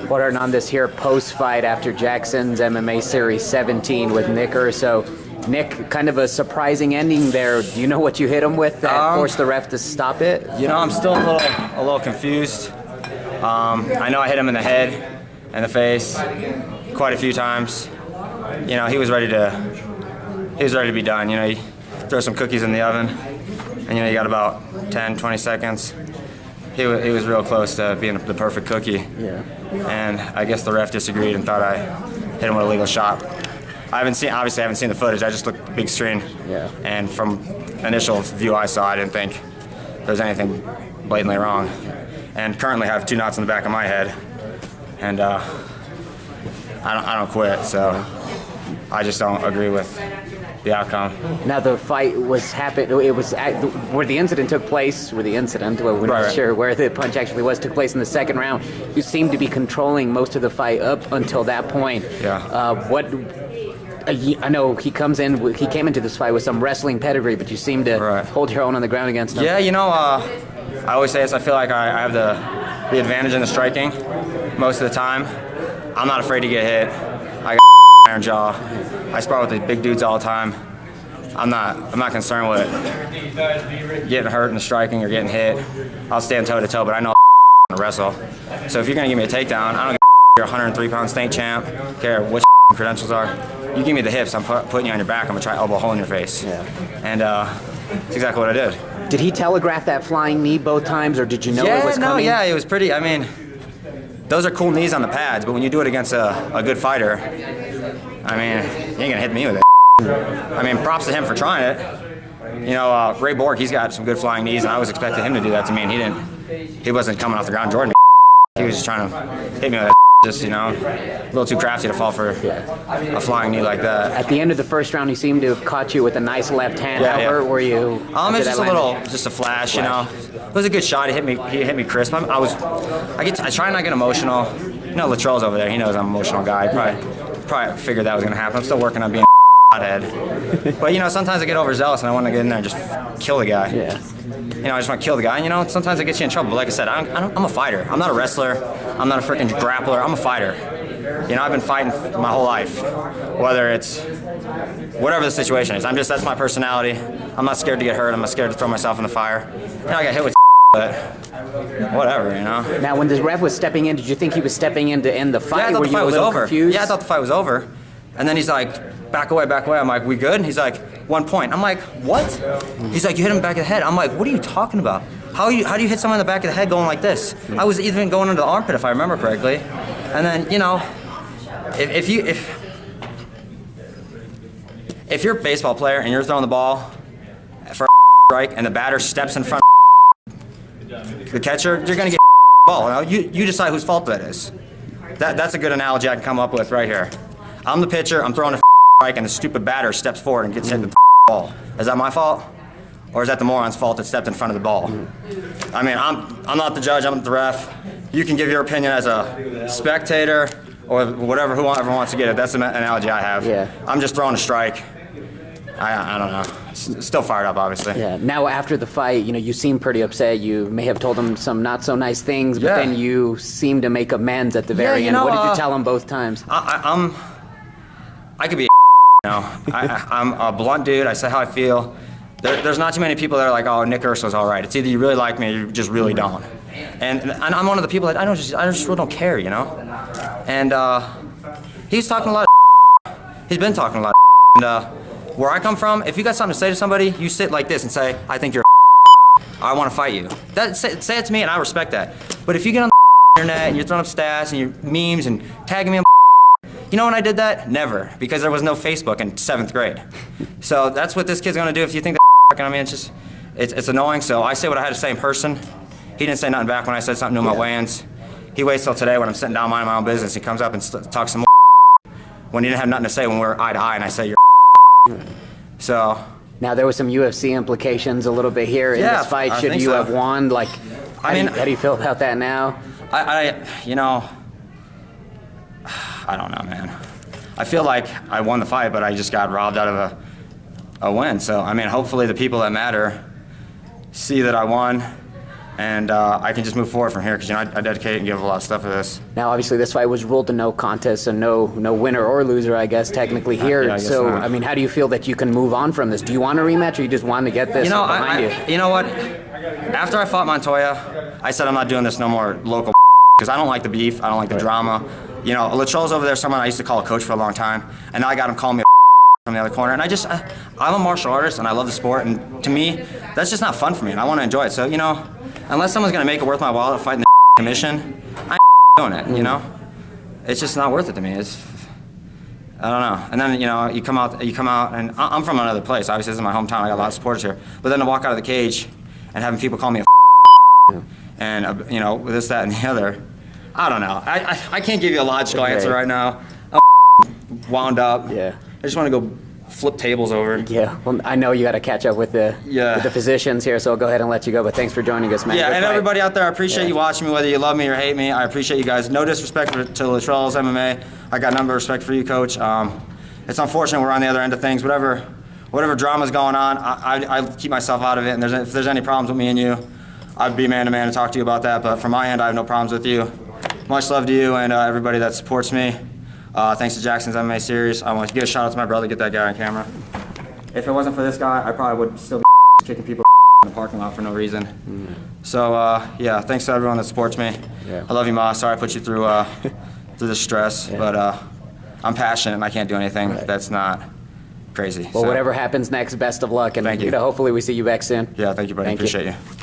Reporting on this here post-fight after Jackson's MMA Series 17 with Nick Urso. Nick, kind of a surprising ending there. Do you know what you hit him with that forced the ref to stop it? You know, I'm still a little confused. I know I hit him in the head and the face quite a few times. You know, he was ready to be done. You know, you throw some cookies in the oven, and you know, you got about 10, 20 seconds. He was real close to being the perfect cookie. Yeah. And I guess the ref disagreed and thought I hit him with a legal shot. Obviously I haven't seen the footage. I just looked at the big screen. Yeah. And from initial view I saw, I didn't think there was anything blatantly wrong. And currently I have 2 knots in the back of my head. And I don't quit, so I just don't agree with the outcome. Now the fight was happened. It was where the incident took place. We're not sure where the punch actually was. Took place in the second round. You seemed to be controlling most of the fight up until that point. Yeah. I know he came into this fight with some wrestling pedigree, but you seem to hold your own on the ground against him. Yeah, you know, I always say this. I feel like I have the advantage in the striking most of the time. I'm not afraid to get hit. I got iron jaw. I spar with the big dudes all the time. I'm not concerned with getting hurt in the striking or getting hit. I'll stand toe to toe, but I know to wrestle. So if you're gonna give me a takedown, I don't give you're a 103-pound state champ. Care what credentials are. You give me the hips, I'm putting you on your back. I'm gonna try elbow hole in your face. Yeah. And that's exactly what I did. Did he telegraph that flying knee both times, or did you know it was coming? Yeah, it was pretty. I mean, those are cool knees on the pads, but when you do it against a good fighter, I mean, you ain't gonna hit me with it. I mean, props to him for trying it. You know, Ray Borg, he's got some good flying knees, and I was expecting him to do that to me, and he wasn't coming off the ground. Jordan, he was just trying to hit me with just, you know, a little too crafty to fall for a flying knee like that. At the end of the first round, he seemed to have caught you with a nice left hand. How hurt were you? It's just a flash, you know. It was a good shot. He hit me crisp. I try not to get emotional. You know, Latrell's over there. He knows I'm an emotional guy. Probably figured that was gonna happen. I'm still working on being a hothead. But you know, sometimes I get overzealous and I want to get in there and just kill the guy. Yeah. You know, I just want to kill the guy. And, you know, sometimes it gets you in trouble. But like I said, I'm a fighter. I'm not a wrestler. I'm not a freaking grappler. I'm a fighter. You know, I've been fighting my whole life, whether it's whatever the situation is. That's my personality. I'm not scared to get hurt. I'm not scared to throw myself in the fire. You know, I got hit with but whatever, you know. Now, when the ref was stepping in, did you think he was stepping in to end the fight? Yeah, I thought the fight was over. Confused? Yeah, I thought the fight was over. And then he's like, back away, back away. I'm like, we good? And he's like, 1 point. I'm like, what? He's like, you hit him back of the head. I'm like, what are you talking about? How do you hit someone in the back of the head going like this? I was even going into the armpit, if I remember correctly. And then, you know, if you're a baseball player and you're throwing the ball for a strike and the batter steps in front of the catcher, you're gonna get ball. You decide whose fault that is. That's a good analogy I can come up with right here. I'm the pitcher, I'm throwing a strike, and the stupid batter steps forward and gets hit with the ball. Is that my fault? Or is that the moron's fault that stepped in front of the ball? I mean, I'm not the judge, I'm not the ref. You can give your opinion as a spectator or whoever wants to get it. That's the analogy I have. Yeah. I'm just throwing a strike. I don't know. Still fired up, obviously. Yeah. Now, after the fight, you know, you seem pretty upset. You may have told him some not so nice things, but then you seem to make amends at the very end. What did you tell him both times? I could be you know. I'm a blunt dude. I say how I feel. There's not too many people that are like, oh, Nick Urso's all right. It's either you really like me or you just really don't. And I'm one of the people that I just really don't care, you know. And he's talking a lot of he's been talking a lot of and where I come from, if you got something to say to somebody, you sit like this and say, I think you're I want to fight you. Say it to me and I respect that. But if you get on the internet and you're throwing up stats and your memes and tagging me on you know when I did that? Never, because there was no Facebook in 7th grade. So that's what this kid's gonna do if you think that I mean, it's annoying. So I say what I had to say in person. He didn't say nothing back when I said something to him at weigh-ins. He waits till today when I'm sitting down minding my own business. He comes up and talks some more when he didn't have nothing to say when we're eye to eye and I say you're So. Now there was some UFC implications a little bit here in this fight. Should you have won? Like, how do you feel about that now? You know, I don't know, man. I feel like I won the fight, but I just got robbed out of a win. So, I mean, hopefully the people that matter see that I won and I can just move forward from here because I dedicate and give a lot of stuff to this. Now, obviously, this fight was ruled a no contest, so no winner or loser, I guess, technically here. Yeah, I guess so, not. I mean, how do you feel that you can move on from this? Do you want a rematch, or you just want to get this behind you? You know what? After I fought Montoya, I said I'm not doing this no more local because I don't like the beef. I don't like the drama. You know, Latrell's over there, someone I used to call a coach for a long time, and now I got him calling me from the other corner. And I'm a martial artist, and I love the sport, and to me, that's just not fun for me, and I want to enjoy it. So, you know, unless someone's going to make it worth my while to fight in the commission, I ain't doing it, you know? It's just not worth it to me. I don't know. And then, you know, you come out, and I'm from another place. Obviously, this is my hometown. I got a lot of supporters here. But then to walk out of the cage and having people call me a and, you know, this, that, and the other, I don't know. I can't give you a logical answer right now. I'm wound up. Yeah. I just want to go flip tables over. Yeah, well, I know you got to catch up with the physicians here, so I'll go ahead and let you go. But thanks for joining us, man. Yeah, Good and fight. everybody out there, I appreciate you watching me, whether you love me or hate me. I appreciate you guys. No disrespect to Latrell's MMA. I got none but respect for you, Coach. It's unfortunate we're on the other end of things. Whatever drama's going on, I keep myself out of it. And if there's any problems with me and you, I'd be man to man to talk to you about that. But from my end, I have no problems with you. Much love to you and everybody that supports me. Thanks to Jackson's MMA series. I want to give a shout out to my brother, get that guy on camera. If it wasn't for this guy, I probably would still be kicking people in the parking lot for no reason. So, yeah, thanks to everyone that supports me. Yeah. I love you, Ma. Sorry I put you through the stress, but I'm passionate and I can't do anything that's not crazy. Well, whatever happens next, best of luck. And Thank you. Hopefully we see you back soon. Yeah, thank you, buddy. Thank you. Appreciate you.